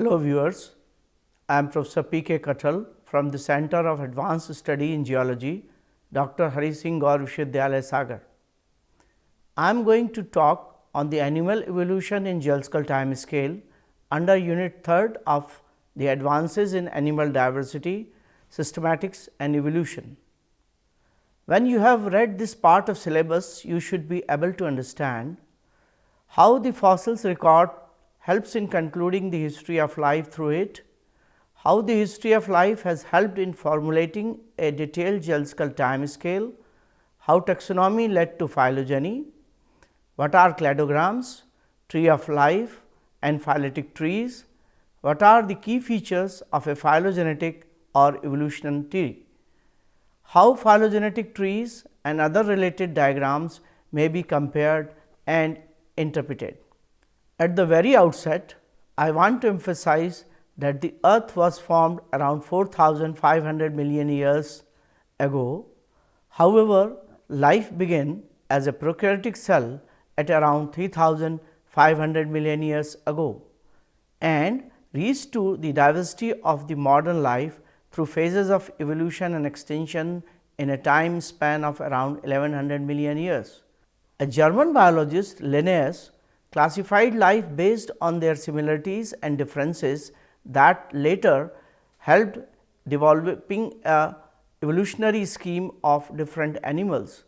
Hello viewers, I am Professor P.K. Kathal from the Center of Advanced Study in Geology, Dr. Hari Singh Gaur Vishwavidyalaya Sagar. I am going to talk on the animal evolution in geological time scale under unit 3rd of the advances in animal diversity, systematics and evolution. When you have read this part of syllabus, you should be able to understand how the fossils record helps in concluding the history of life through it, how the history of life has helped in formulating a detailed geological time scale, how taxonomy led to phylogeny, what are cladograms, tree of life and phyletic trees, what are the key features of a phylogenetic or evolution tree, how phylogenetic trees and other related diagrams may be compared and interpreted. At the very outset, I want to emphasize that the earth was formed around 4,500 million years ago. However, life began as a prokaryotic cell at around 3,500 million years ago and reached to the diversity of the modern life through phases of evolution and extinction in a time span of around 1100 million years. A German biologist, Linnaeus, classified life based on their similarities and differences that later helped developing a evolutionary scheme of different animals.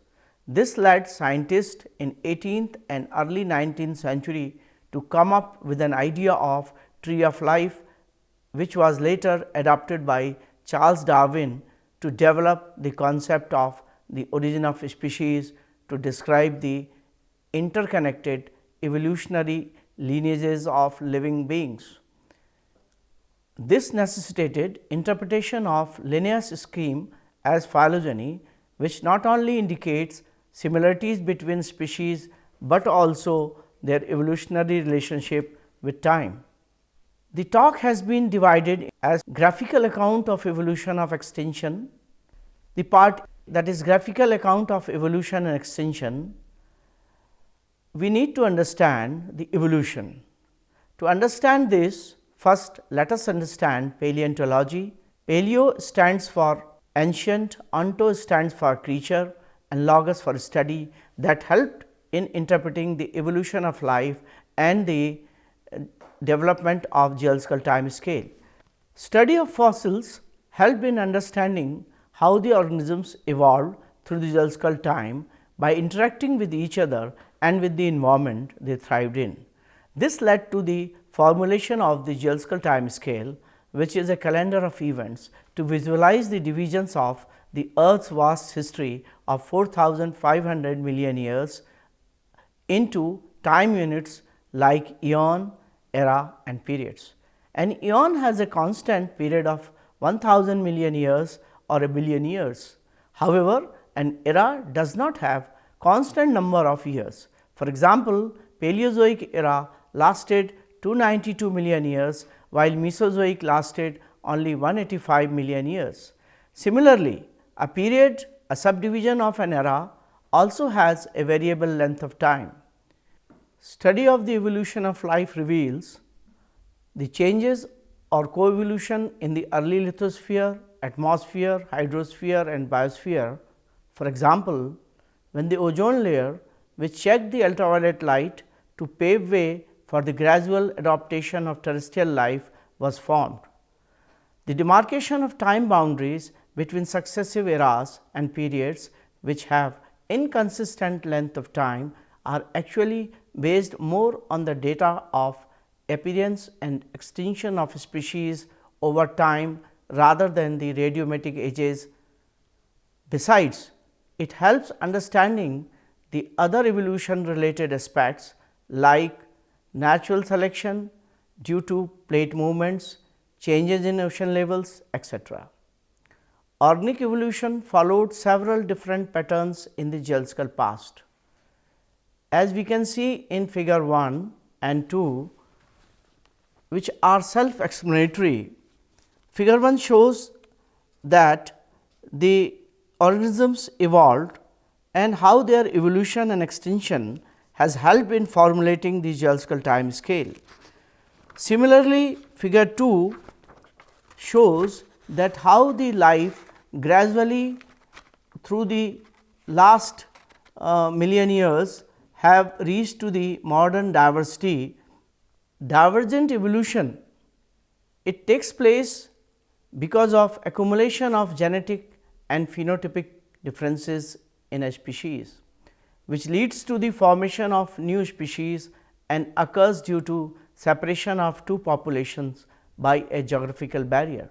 This led scientists in 18th and early 19th century to come up with an idea of tree of life, which was later adopted by Charles Darwin to develop the concept of the origin of species to describe the interconnected evolutionary lineages of living beings. This necessitated interpretation of Linnaeus' scheme as phylogeny, which not only indicates similarities between species, but also their evolutionary relationship with time. The talk has been divided as graphical account of evolution of extinction. The part that is graphical account of evolution and extinction, we need to understand the evolution. To understand this, first let us understand paleontology. Paleo stands for ancient, onto stands for creature and logos for study that helped in interpreting the evolution of life and the development of geological time scale. Study of fossils helped in understanding how the organisms evolved through the geological time by interacting with each other and with the environment they thrived in. This led to the formulation of the geological time scale, which is a calendar of events to visualize the divisions of the Earth's vast history of 4,500 million years into time units like eon, era and periods. An eon has a constant period of 1,000 million years or a billion years. However, an era does not have constant number of years. For example, Paleozoic era lasted 292 million years, while Mesozoic lasted only 185 million years. Similarly, a period, a subdivision of an era, also has a variable length of time. Study of the evolution of life reveals the changes or coevolution in the early lithosphere, atmosphere, hydrosphere and biosphere. For example, when the ozone layer, which checked the ultraviolet light to pave way for the gradual adaptation of terrestrial life, was formed. The demarcation of time boundaries between successive eras and periods which have inconsistent length of time are actually based more on the data of appearance and extinction of species over time rather than the radiometric ages. Besides, it helps understanding the other evolution related aspects like natural selection due to plate movements, changes in ocean levels, etc. Organic evolution followed several different patterns in the geological past. As we can see in figure 1 and 2, which are self explanatory, figure 1 shows that the organisms evolved and how their evolution and extinction has helped in formulating the geological time scale. Similarly, figure 2 shows that how the life gradually through the last million years have reached to the modern diversity. Divergent evolution, it takes place because of accumulation of genetic and phenotypic differences in a species, which leads to the formation of new species and occurs due to separation of two populations by a geographical barrier.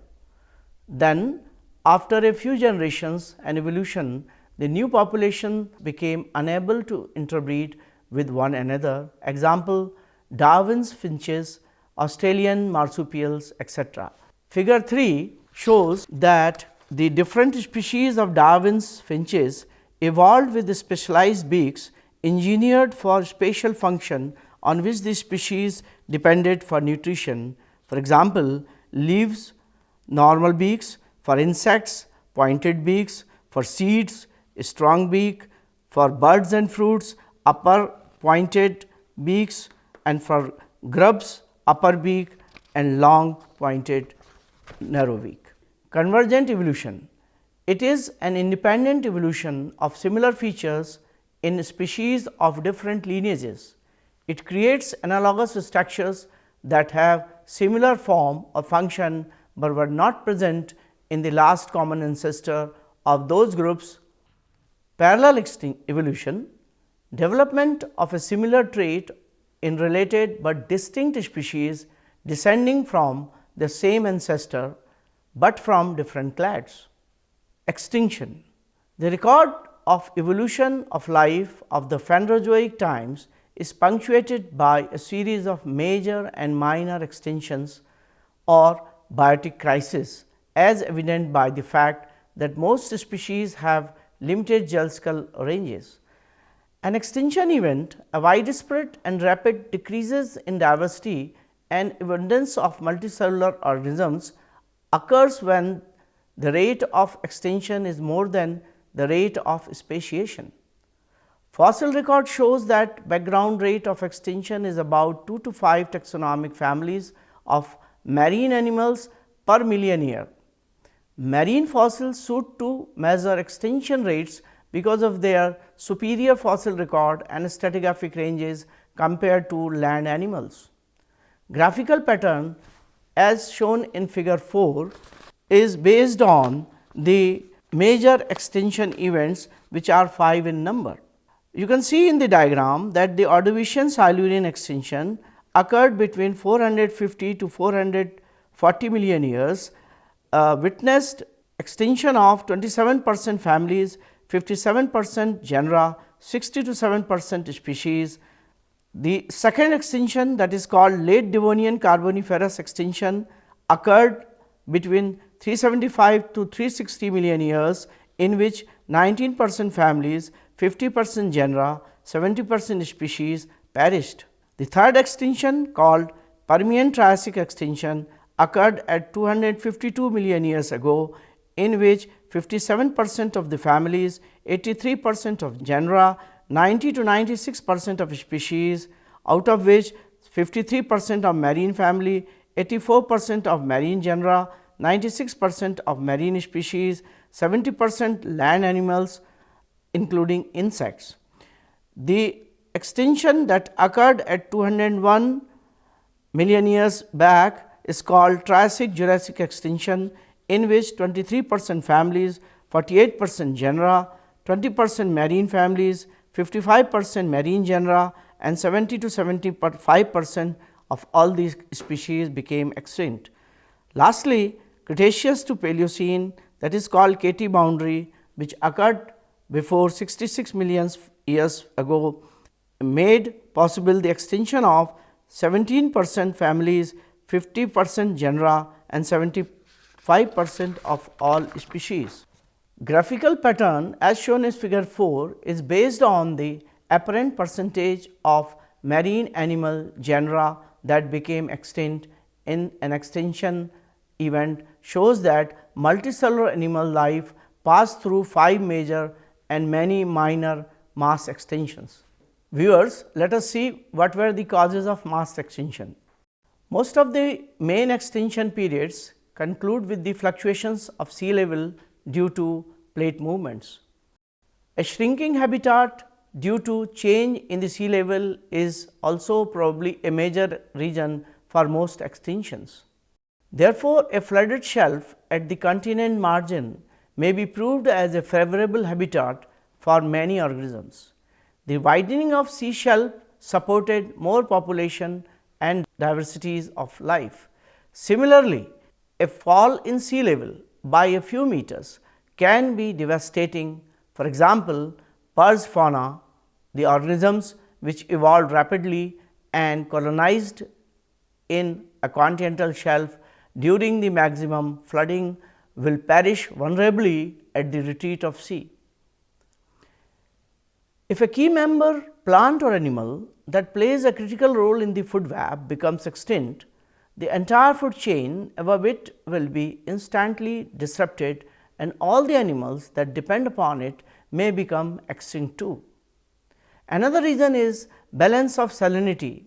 Then after a few generations and evolution, the new population became unable to interbreed with one another. Example, Darwin's finches, Australian marsupials, etc. Figure 3 shows that the different species of Darwin's finches evolved with specialized beaks engineered for spatial function on which the species depended for nutrition. For example, leaves, normal beaks; for insects, pointed beaks; for seeds, strong beak; for birds and fruits, upper pointed beaks; and for grubs, upper beak and long pointed narrow beak. Convergent evolution, it is an independent evolution of similar features in species of different lineages. It creates analogous structures that have similar form or function, but were not present in the last common ancestor of those groups. Parallel evolution, development of a similar trait in related but distinct species descending from the same ancestor, but from different clades. Extinction, the record of evolution of life of the Phanerozoic times is punctuated by a series of major and minor extinctions or biotic crises, as evident by the fact that most species have limited geological ranges. An extinction event, a widespread and rapid decreases in diversity and abundance of multicellular organisms, occurs when the rate of extinction is more than the rate of speciation. Fossil record shows that background rate of extinction is about 2 to 5 taxonomic families of marine animals per million year. Marine fossils suit to measure extinction rates because of their superior fossil record and stratigraphic ranges compared to land animals. Graphical pattern, as shown in figure 4, is based on the major extinction events, which are 5 in number. You can see in the diagram that the Ordovician Silurian extinction occurred between 450 to 440 million years, witnessed extinction of 27% families, 57% genera, 60 to 7% species. The second extinction, that is called late Devonian Carboniferous extinction, occurred between 375 to 360 million years, in which 19% families, 50% genera, 70% species perished. The third extinction, called Permian Triassic extinction, occurred at 252 million years ago, in which 57% of the families, 83% of genera, 90 to 96% of species, out of which 53% of marine family, 84% of marine genera, 96% of marine species, 70% land animals, including insects. The extinction that occurred at 201 million years back is called Triassic Jurassic extinction, in which 23% families, 48% genera, 20% marine families, 55% marine genera and 70 to 75% of all these species became extinct. Lastly, Cretaceous to Paleocene, that is called KT boundary, which occurred before 66 million years ago, made possible the extinction of 17% families, 50% genera and 75% of all species. Graphical pattern, as shown in figure 4, is based on the apparent percentage of marine animal genera that became extinct in an extinction event, shows that multicellular animal life passed through 5 major and many minor mass extinctions. Viewers, let us see what were the causes of mass extinction. Most of the main extinction periods conclude with the fluctuations of sea level due to plate movements. A shrinking habitat due to change in the sea level is also probably a major reason for most extinctions. Therefore, a flooded shelf at the continent margin may be proved as a favorable habitat for many organisms. The widening of sea shelf supported more population and diversities of life. Similarly, a fall in sea level by a few meters can be devastating. For example, purge fauna, the organisms which evolved rapidly and colonized in a continental shelf during the maximum flooding, will perish vulnerably at the retreat of sea. If a key member, plant or animal, that plays a critical role in the food web becomes extinct, the entire food chain above it will be instantly disrupted, and all the animals that depend upon it may become extinct too. Another reason is balance of salinity.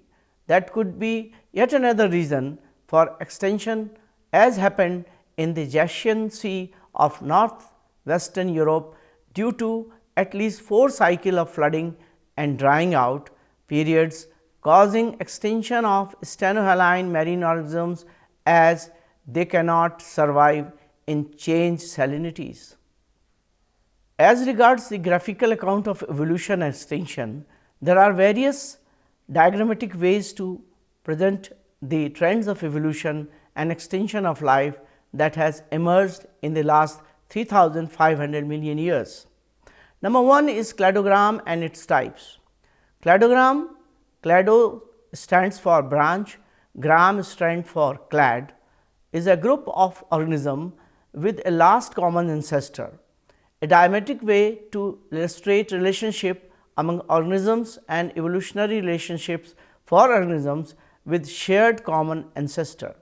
That could be yet another reason for extinction, as happened in the Jaspian Sea of northwestern Europe due to at least 4 cycles of flooding and drying out periods, causing extinction of stenohaline marine organisms as they cannot survive in changed salinities. As regards the graphical account of evolution and extinction, there are various diagrammatic ways to present the trends of evolution and extinction of life that has emerged in the last 3,500 million years. Number 1 is cladogram and its types. Cladogram, clado stands for branch, gram stands for clad, is a group of organisms with a last common ancestor. A diagrammatic way to illustrate relationship among organisms and evolutionary relationships for organisms with shared common ancestor.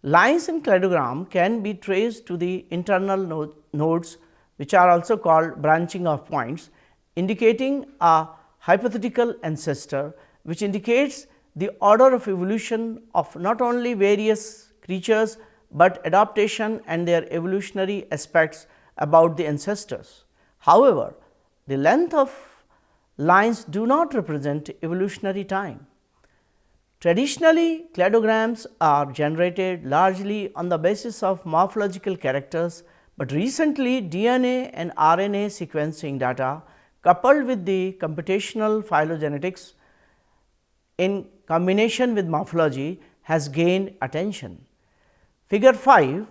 Lines in cladogram can be traced to the internal nodes, which are also called branching off points, indicating a hypothetical ancestor, which indicates the order of evolution of not only various creatures, but adaptation and their evolutionary aspects about the ancestors. However, the length of lines do not represent evolutionary time. Traditionally, cladograms are generated largely on the basis of morphological characters, but recently DNA and RNA sequencing data coupled with the computational phylogenetics in combination with morphology has gained attention. Figure 5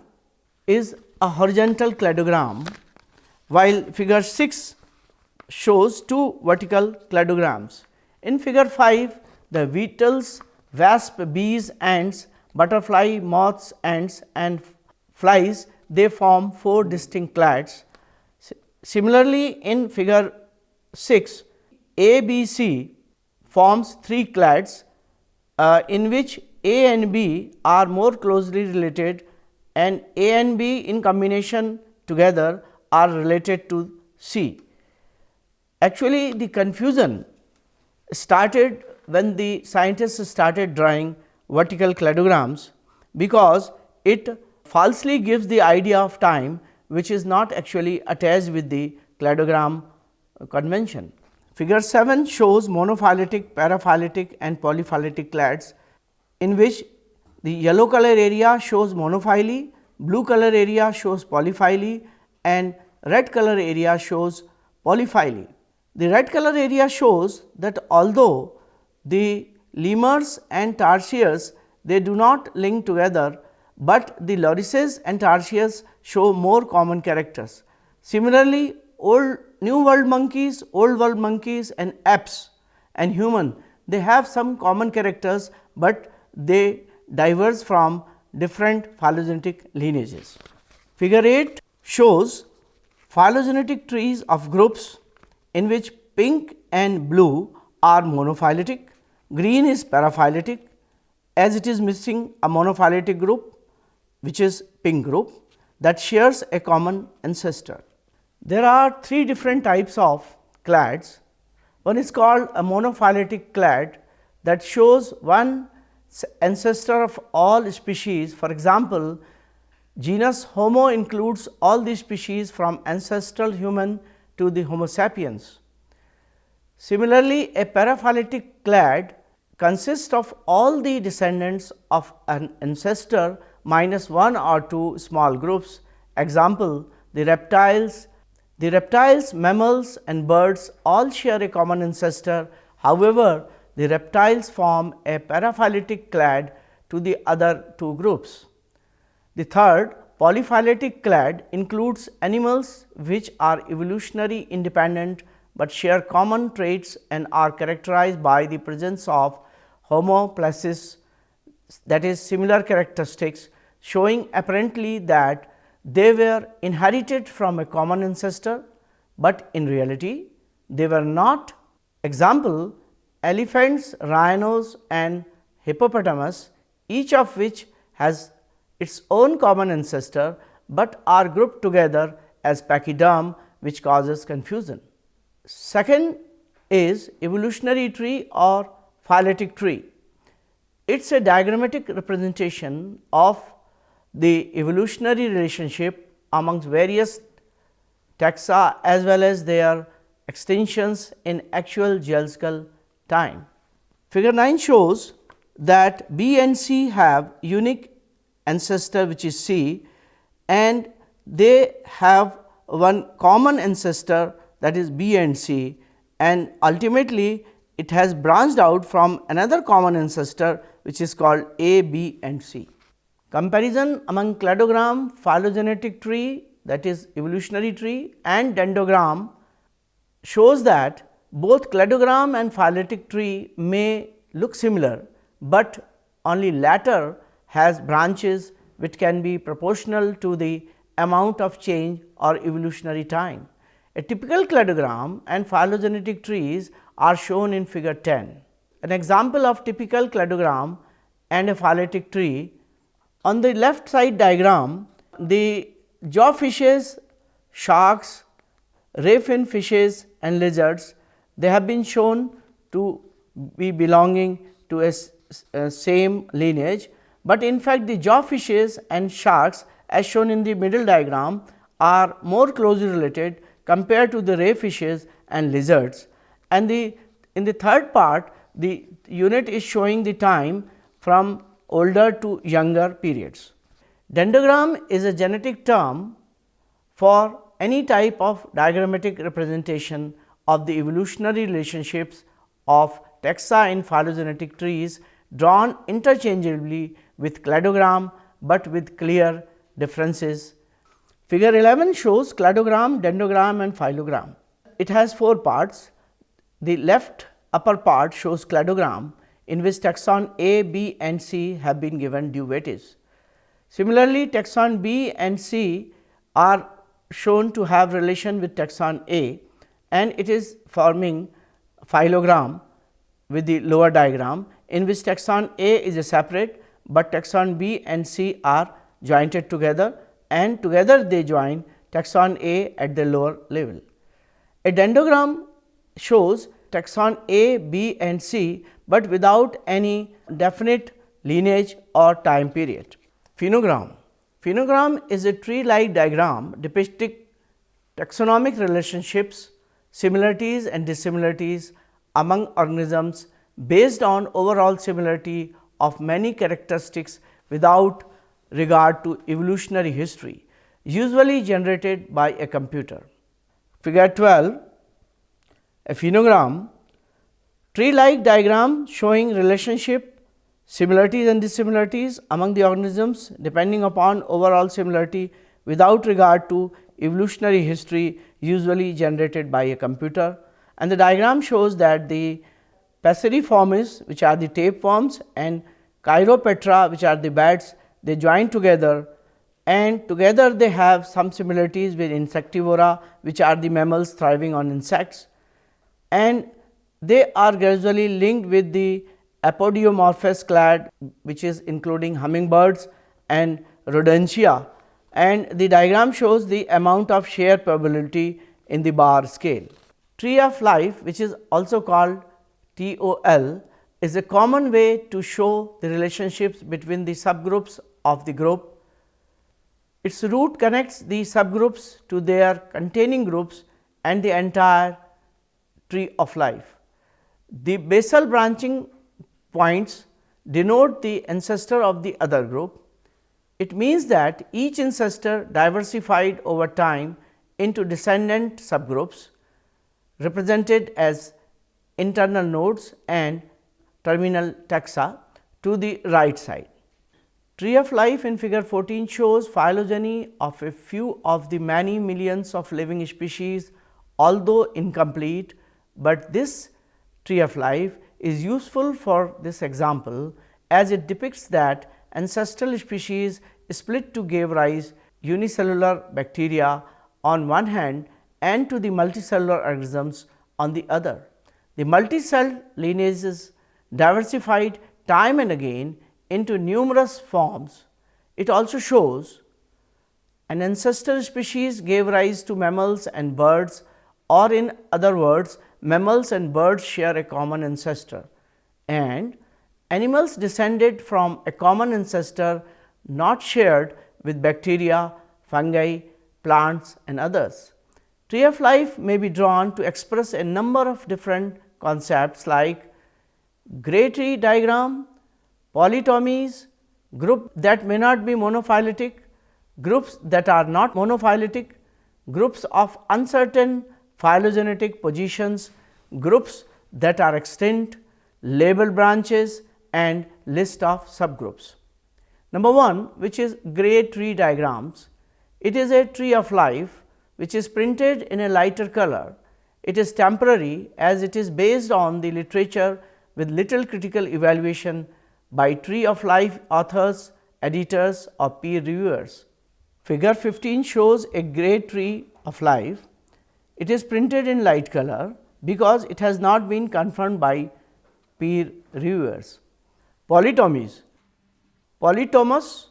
is a horizontal cladogram, while figure 6 shows 2 vertical cladograms. In figure 5, the beetles, wasp, bees, ants, butterfly, moths, ants and flies, they form 4 distinct clades. Similarly, in figure 6, A, B, C forms 3 clades, in which A and B are more closely related, and A and B in combination together are related to C. Actually, the confusion started when the scientists started drawing vertical cladograms, because it falsely gives the idea of time, which is not actually attached with the cladogram convention. Figure 7 shows monophyletic, paraphyletic and polyphyletic clades, in which the yellow color area shows monophyly, blue color area shows polyphyly and red color area shows polyphyly. The red color area shows that although the lemurs and tarsiers, they do not link together, but the lorises and tarsiers show more common characters. Similarly, New World monkeys, Old World monkeys and apes and human, they have some common characters, but they diverge from different phylogenetic lineages. Figure 8 shows phylogenetic trees of groups in which pink and blue are monophyletic, green is paraphyletic, as it is missing a monophyletic group, which is pink group, that shares a common ancestor. There are 3 different types of clades. One is called a monophyletic clade that shows one ancestor of all species. For example, genus Homo includes all the species from ancestral human to the Homo sapiens. Similarly, a paraphyletic clade consists of all the descendants of an ancestor minus one or two small groups. Example, the reptiles, mammals and birds all share a common ancestor. However, the reptiles form a paraphyletic clade to the other two groups. The third, polyphyletic clade includes animals which are evolutionarily independent, but share common traits and are characterized by the presence of homoplasis, that is similar characteristics, showing apparently that they were inherited from a common ancestor, but in reality they were not. Example, elephants, rhinos and hippopotamus, each of which has its own common ancestor, but are grouped together as pachyderm, which causes confusion. Second is evolutionary tree or phyletic tree. It is a diagrammatic representation of the evolutionary relationship amongst various taxa as well as their extensions in actual geological time. Figure 9 shows that B and C have unique ancestor, which is C, and they have one common ancestor, that is B and C, and ultimately it has branched out from another common ancestor, which is called A, B and C. Comparison among cladogram, phylogenetic tree, that is evolutionary tree, and dendrogram shows that both cladogram and phyletic tree may look similar, but only latter has branches which can be proportional to the amount of change or evolutionary time. A typical cladogram and phylogenetic trees are shown in figure 10. An example of typical cladogram and a phyletic tree: on the left side diagram, the jawfishes, sharks, ray fin fishes and lizards, they have been shown to be belonging to a same lineage, but in fact the jawfishes and sharks, as shown in the middle diagram, are more closely related compared to the ray fishes and lizards. And in the third part, the unit is showing the time from older to younger periods. Dendrogram is a genetic term for any type of diagrammatic representation of the evolutionary relationships of taxa in phylogenetic trees, drawn interchangeably with cladogram, but with clear differences. Figure 11 shows cladogram, dendrogram and phylogram. It has 4 parts. The left upper part shows cladogram, in which taxon A, B and C have been given due weightage. Similarly, taxon B and C are shown to have relation with taxon A, and it is forming phylogram with the lower diagram, in which taxon A is a separate, but taxon B and C are jointed together, and together they join taxon A at the lower level. A dendrogram shows taxon A, B and C, but without any definite lineage or time period. Phenogram. Phenogram is a tree-like diagram depicting taxonomic relationships, similarities and dissimilarities among organisms based on overall similarity of many characteristics without regard to evolutionary history, usually generated by a computer. Figure 12, a phenogram, tree-like diagram showing relationship, similarities and dissimilarities among the organisms depending upon overall similarity without regard to evolutionary history, usually generated by a computer. And the diagram shows that the Passeriformes, which are the tapeworms, and Chiropetra, which are the bats, they join together, and together they have some similarities with Insectivora, which are the mammals thriving on insects, and they are gradually linked with the Apodiomorphous clade, which is including hummingbirds and Rodentia, and the diagram shows the amount of share probability in the bar scale. Tree of life, which is also called TOL, is a common way to show the relationships between the subgroups of the group. Its root connects the subgroups to their containing groups and the entire tree of life. The basal branching points denote the ancestor of the other group. It means that each ancestor diversified over time into descendant subgroups represented as internal nodes and terminal taxa to the right side. Tree of life in figure 14 shows phylogeny of a few of the many millions of living species, although incomplete, but this tree of life is useful for this example as it depicts that ancestral species split to give rise unicellular bacteria on one hand and to the multicellular organisms on the other. The multicelled lineages diversified time and again into numerous forms. It also shows an ancestor species gave rise to mammals and birds, or in other words, mammals and birds share a common ancestor, and animals descended from a common ancestor not shared with bacteria, fungi, plants and others. Tree of life may be drawn to express a number of different concepts like gray tree diagram, polytomies, groups that may not be monophyletic, groups that are not monophyletic, groups of uncertain phylogenetic positions, groups that are extinct, label branches and list of subgroups. Number 1, which is gray tree diagrams. It is a tree of life which is printed in a lighter color. It is temporary as it is based on the literature with little critical evaluation by tree of life authors, editors or peer reviewers. Figure 15 shows a gray tree of life. It is printed in light color because it has not been confirmed by peer reviewers. Polytomies. Polytomous,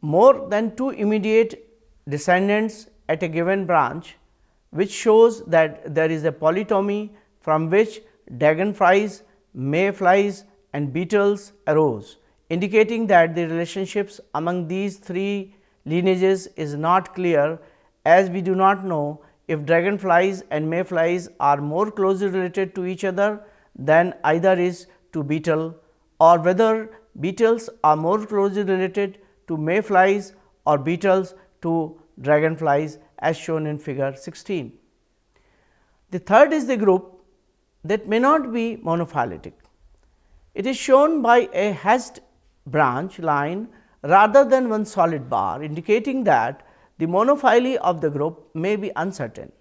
more than two immediate descendants at a given branch, which shows that there is a polytomy from which dragonflies, mayflies and beetles arose, indicating that the relationships among these three lineages is not clear, as we do not know if dragonflies and mayflies are more closely related to each other than either is to beetle, or whether beetles are more closely related to mayflies or beetles to dragonflies, as shown in figure 16. The third is the group that may not be monophyletic. It is shown by a hashed branch line rather than one solid bar, indicating that the monophyly of the group may be uncertain.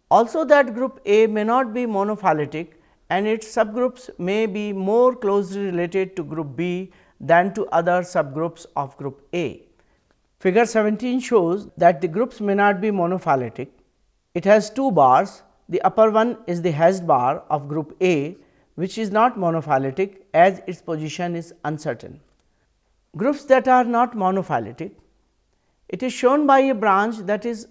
Also, that group A may not be monophyletic and its subgroups may be more closely related to group B than to other subgroups of group A. Figure 17 shows that the groups may not be monophyletic. It has two bars. The upper one is the hashed bar of group A, which is not monophyletic as its position is uncertain. Groups that are not monophyletic. It is shown by a branch that is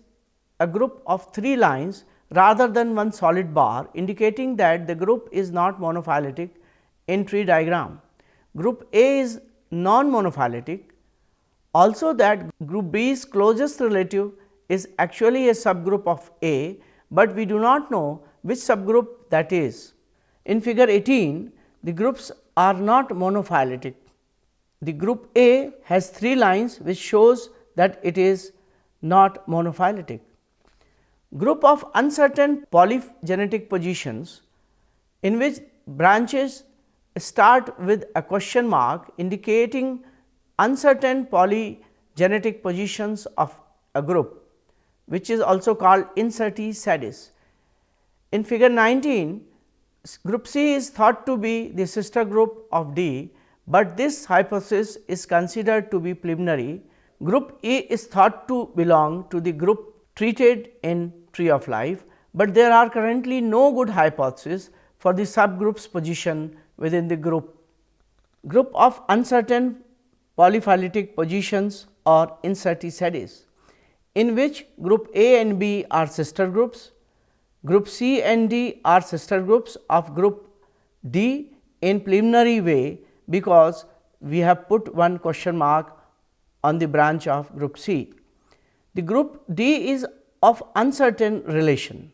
a group of three lines rather than one solid bar, indicating that the group is not monophyletic in tree diagram. Group A is non-monophyletic. Also, that group B's closest relative is actually a subgroup of A, but we do not know which subgroup that is. In figure 18, the groups are not monophyletic. The group A has three lines, which shows that it is not monophyletic. Group of uncertain polygenetic positions, in which branches start with a question mark indicating uncertain polygenetic positions of a group, which is also called incerti sedis. In figure 19, group C is thought to be the sister group of D, but this hypothesis is considered to be preliminary. Group E is thought to belong to the group treated in tree of life, but there are currently no good hypotheses for the subgroup's position within the group. Group of uncertain polyphyletic positions or incerti sedis, in which group A and B are sister groups, group C and D are sister groups of group D in preliminary way, because we have put one question mark on the branch of group C. The group D is of uncertain relation.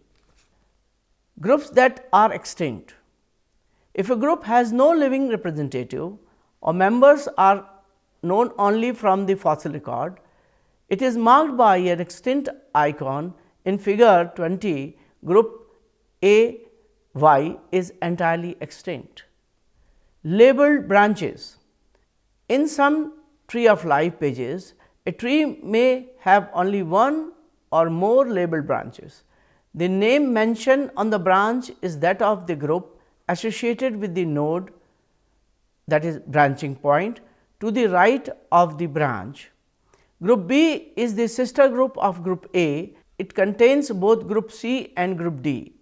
Groups that are extinct. If a group has no living representative or members are known only from the fossil record, it is marked by an extinct icon. In figure 20, group A Y is entirely extinct. Labeled branches. In some tree of life pages, a tree may have only one or more labeled branches. The name mentioned on the branch is that of the group associated with the node, that is branching point, to the right of the branch. Group B is the sister group of group A. It contains both group C and group D.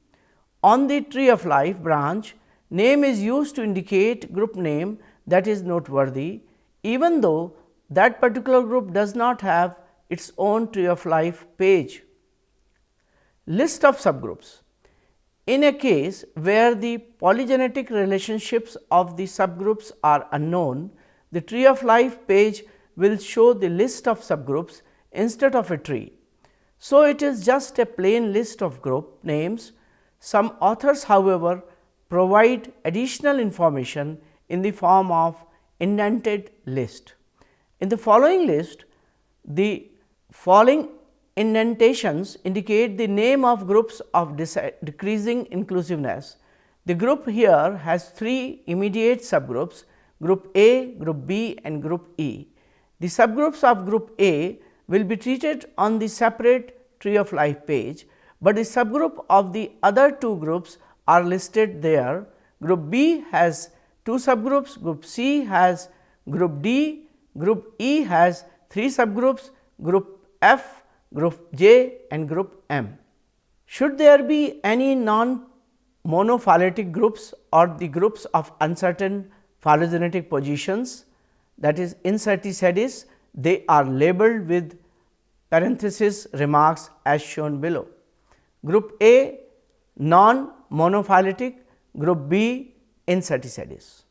On the tree of life branch, name is used to indicate group name that is noteworthy, even though that particular group does not have its own tree of life page. List of subgroups. In a case where the polygenetic relationships of the subgroups are unknown, the tree of life page will show the list of subgroups instead of a tree. So, it is just a plain list of group names. Some authors, however, provide additional information in the form of indented list. In the following list, the following indentations indicate the name of groups of decreasing inclusiveness. The group here has 3 immediate subgroups, group A, group B and group E. The subgroups of group A will be treated on the separate tree of life page, but the subgroup of the other 2 groups are listed there. Group B has 2 subgroups, group C has group D, group E has 3 subgroups, group F, group J and group M. Should there be any non-monophyletic groups or the groups of uncertain phylogenetic positions, that is incertisedis, they are labeled with parenthesis remarks as shown below. Group A non-monophyletic, group B incertisedis.